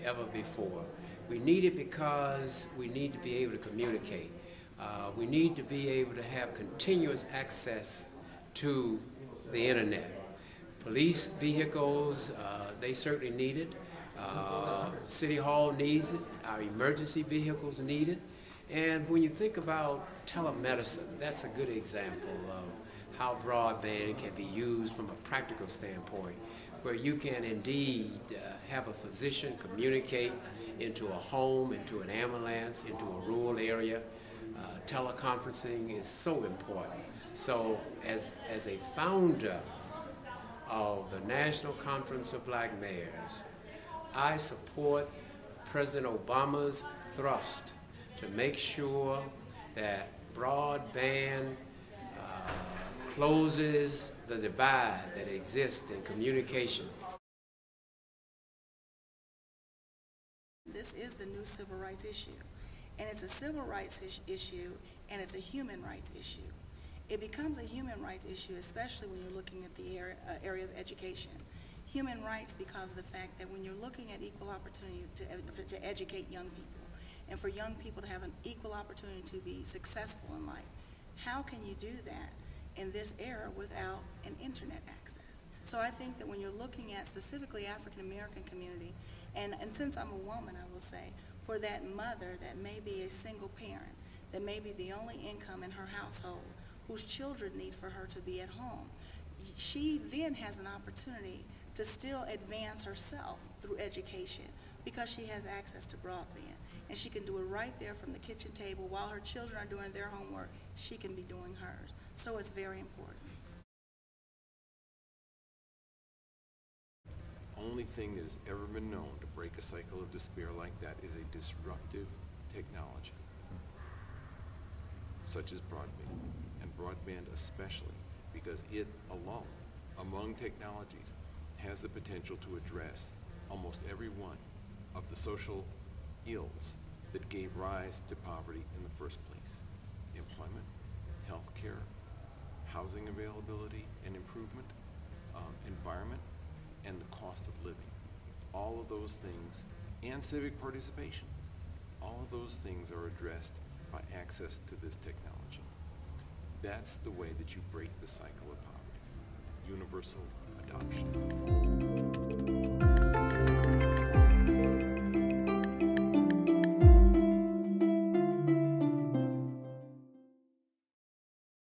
ever before. We need it because we need to be able to communicate. We need to be able to have continuous access to the internet. Police vehicles, they certainly need it. City Hall needs it. Our emergency vehicles need it. And when you think about telemedicine, that's a good example of how broadband can be used from a practical standpoint, where you can indeed have a physician communicate into a home, into an ambulance, into a rural area. Teleconferencing is so important. So as a founder of the National Conference of Black Mayors, I support President Obama's thrust to make sure that broadband closes the divide that exists in communication. This is the new civil rights issue, and it's a civil rights issue, and it's a human rights issue. It becomes a human rights issue, especially when you're looking at the area of education. Human rights because of the fact that when you're looking at equal opportunity to educate young people, and for young people to have an equal opportunity to be successful in life, how can you do that in this era without an internet access? So I think that when you're looking at specifically African American community, and since I'm a woman, I will say, for that mother that may be a single parent, that may be the only income in her household, whose children need for her to be at home, she then has an opportunity to still advance herself through education because she has access to broadband. And she can do it right there from the kitchen table while her children are doing their homework. She can be doing hers. So it's very important. Only thing that has ever been known to break a cycle of despair like that is a disruptive technology, such as broadband, and broadband especially, because it alone, among technologies, has the potential to address almost every one of the social ills that gave rise to poverty in the first place: employment, health care, housing availability and improvement, environment, and the cost of living. All of those things, and civic participation, all of those things are addressed by access to this technology. That's the way that you break the cycle of poverty: universal adoption.